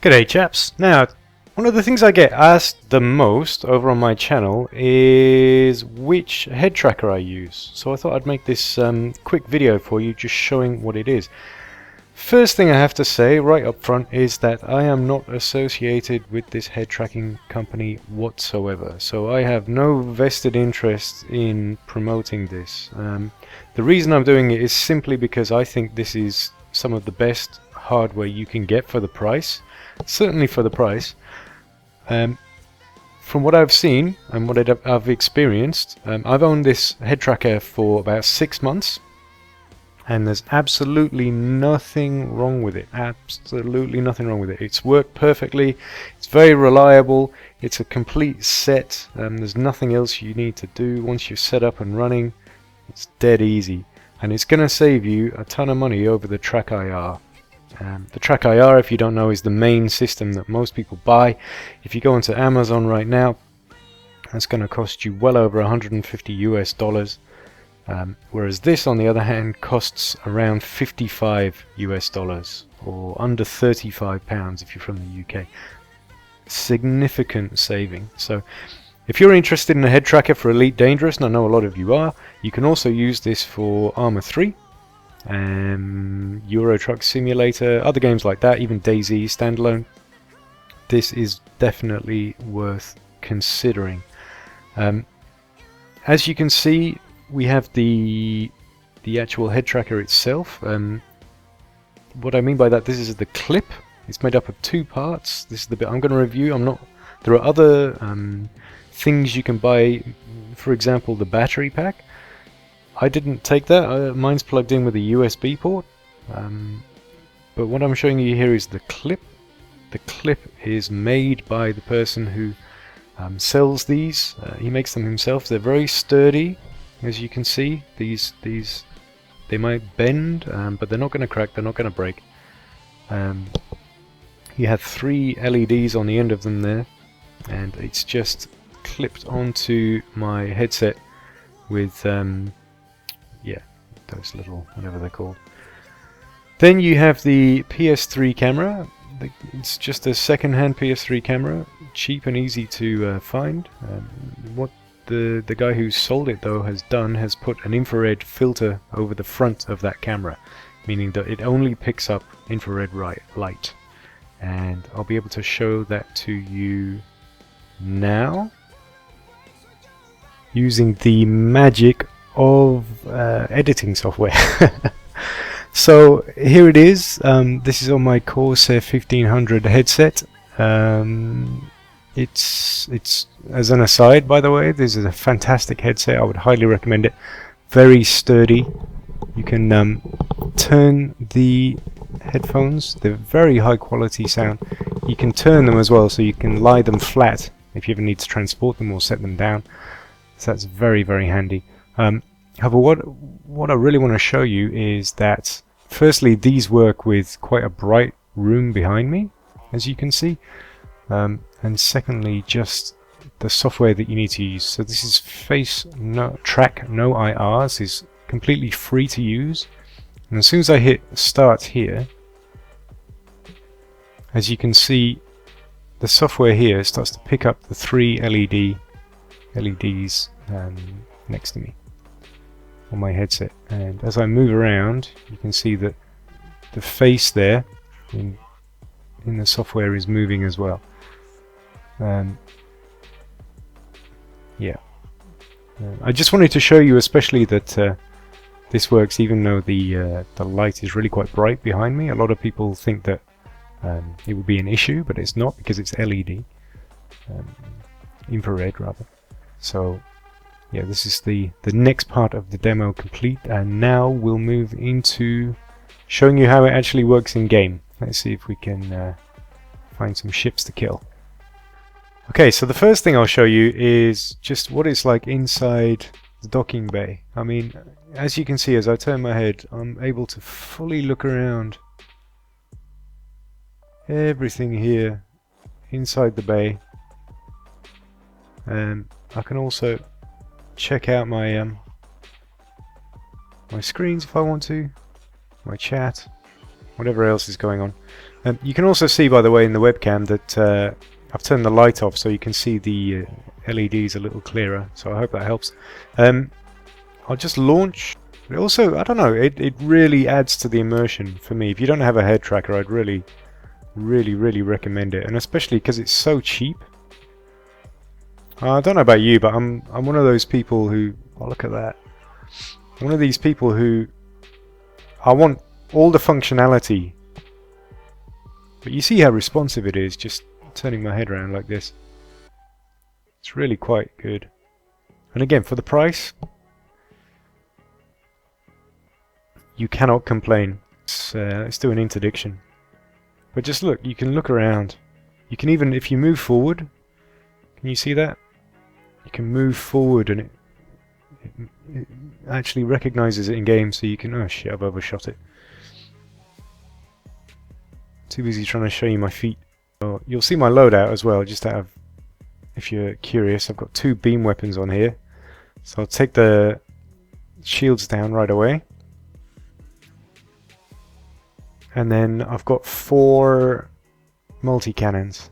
G'day chaps. Now, one of the things I get asked the most over on my channel is which head tracker I use. So I thought I'd make this quick video for you just showing what it is. First thing I have to say right up front is that I am not associated with this head tracking company whatsoever. So I have no vested interest in promoting this. The reason I'm doing it is simply because I think this is some of the best hardware you can get for the price. Certainly for the price. From what I've seen and what I've experienced, I've owned this head tracker for about 6 months, and there's absolutely nothing wrong with it. Absolutely nothing wrong with it. It's worked perfectly. It's very reliable. It's a complete set. There's nothing else you need to do. Once you're set up and running, it's dead easy, and it's going to save you a ton of money over the TrackIR. The TrackIR, if you don't know, is the main system that most people buy. If you go onto Amazon right now, that's going to cost you well over $150 US. Whereas this, on the other hand, costs around $55 US, or under £35 if you're from the UK. Significant saving. So if you're interested in a head tracker for Elite Dangerous, and I know a lot of you are, you can also use this for Arma 3. Euro Truck Simulator, other games like that, even DayZ standalone. This is definitely worth considering. As you can see, we have the actual head tracker itself. What I mean by that, this is the clip. It's made up of 2 parts. This is the bit I'm going to review. There are other things you can buy. For example, the battery pack. I didn't take that. Mine's plugged in with a USB port. But what I'm showing you here is the clip. The clip is made by the person who sells these. He makes them himself. They're very sturdy, as you can see. These they might bend, but they're not going to crack. They're not going to break. You have 3 LEDs on the end of them there, and it's just clipped onto my headset with yeah, those little, whatever they're called. Then you have the PS3 camera. It's just a second-hand PS3 camera, cheap and easy to find. What the guy who sold it though has done has put an infrared filter over the front of that camera, meaning that it only picks up infrared light. And I'll be able to show that to you now using the magic of editing software. So here it is. This is on my Corsair 1500 headset. It's as an aside, by the way, this is a fantastic headset. I would highly recommend it. Very sturdy. You can turn the headphones. They're very high quality sound. You can turn them as well, so you can lie them flat if you ever need to transport them or set them down. So that's very, very handy. However, what I really want to show you is that, firstly, these work with quite a bright room behind me, as you can see, and secondly, just the software that you need to use. So this is Track No IRs, is completely free to use, and as soon as I hit start here, as you can see, the software here starts to pick up the 3 LEDs next to me on my headset, and as I move around, you can see that the face there in the software is moving as well. Yeah, I just wanted to show you especially that this works even though the light is really quite bright behind me. A lot of people think that it would be an issue, but it's not, because it's LED, infrared rather. So yeah, this is the next part of the demo complete, and now we'll move into showing you how it actually works in game. Let's see if we can find some ships to kill. Okay, so the first thing I'll show you is just what it's like inside the docking bay. I mean, as you can see, as I turn my head, I'm able to fully look around everything here inside the bay. I can also check out my my screens if I want to, my chat, whatever else is going on. You can also see, by the way, in the webcam that I've turned the light off so you can see the LEDs a little clearer, so I hope that helps. I'll just launch. Also, I don't know, it really adds to the immersion for me. If you don't have a head tracker, I'd really recommend it, and especially because it's so cheap. I don't know about you, but I'm one of those people who, oh, look at that. One of these people who, I want all the functionality, but you see how responsive it is, just turning my head around like this. It's really quite good. And again, for the price, you cannot complain. Let's do an interdiction. But just look, you can look around. You can even, if you move forward, can you see that? You can move forward and it actually recognizes it in game, so you can, oh shit, I've overshot it. Too busy trying to show you my feet. Oh, you'll see my loadout as well, just out of, if you're curious. I've got 2 beam weapons on here. So I'll take the shields down right away. And then I've got 4 multi-cannons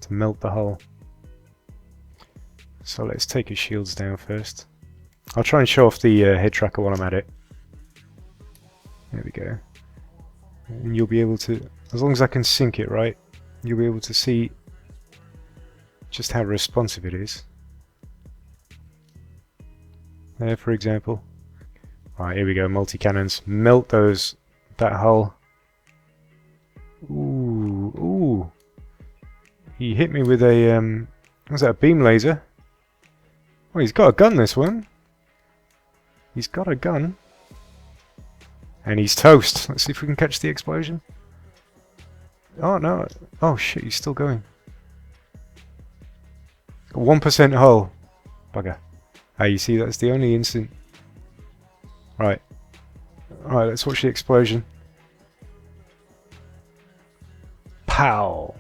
to melt the hull. So let's take his shields down first. I'll try and show off the head tracker while I'm at it. There we go. And you'll be able to, as long as I can sync it right, you'll be able to see just how responsive it is. There, for example. Right, here we go, multi-cannons. Melt that hull. Ooh, ooh. He hit me with a, was that a beam laser? Oh, he's got a gun, this one. He's got a gun. And he's toast. Let's see if we can catch the explosion. Oh, no. Oh, shit, he's still going. 1% hull. Bugger. Ah, you see, that's the only instant. Right. Alright, let's watch the explosion. Pow!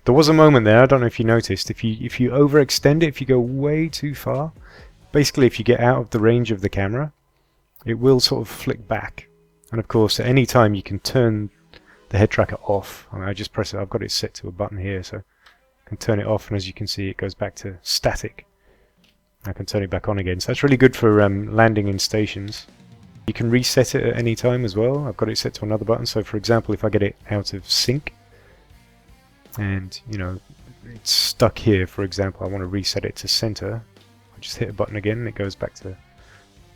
There was a moment there, I don't know if you noticed, if you overextend it, if you go way too far, basically if you get out of the range of the camera, it will sort of flick back. And of course, at any time you can turn the head tracker off. I mean, I just press it, I've got it set to a button here, so I can turn it off, and as you can see, it goes back to static. I can turn it back on again, so that's really good for landing in stations. You can reset it at any time as well. I've got it set to another button, so for example, if I get it out of sync, and, you know, it's stuck here, for example, I want to reset it to center. I just hit a button again and it goes back to...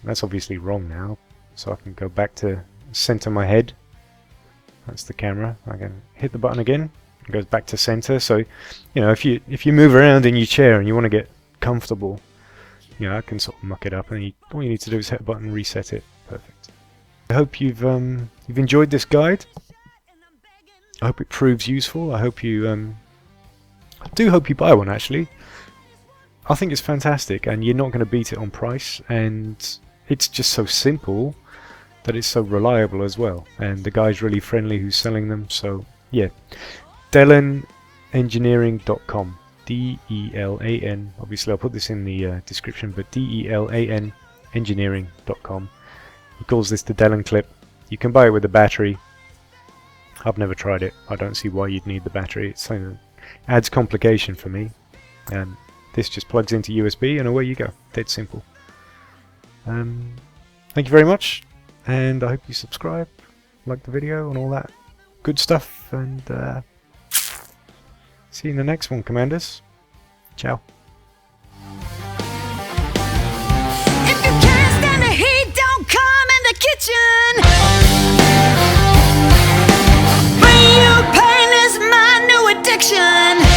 That's obviously wrong now, so I can go back to center my head. That's the camera. I can hit the button again, it goes back to center. So, you know, if you move around in your chair and you want to get comfortable, you know, I can sort of muck it up, and all you need to do is hit a button and reset it. Perfect. I hope you've enjoyed this guide. I hope it proves useful. I hope you, I do hope you buy one, actually. I think it's fantastic, and you're not going to beat it on price, and it's just so simple that it's so reliable as well. And the guy's really friendly who's selling them, so yeah. DelanEngineering.com. D-E-L-A-N. Obviously, I'll put this in the description, but D-E-L-A-N engineering.com. He calls this the Delan clip. You can buy it with a battery. I've never tried it. I don't see why you'd need the battery. It's something that adds complication for me. And this just plugs into USB and away you go. Dead simple. Thank you very much, and I hope you subscribe, like the video, and all that good stuff. And see you in the next one, Commanders. Ciao. If you can't stand the heat, don't come in the kitchen. Bring you pain is my new addiction.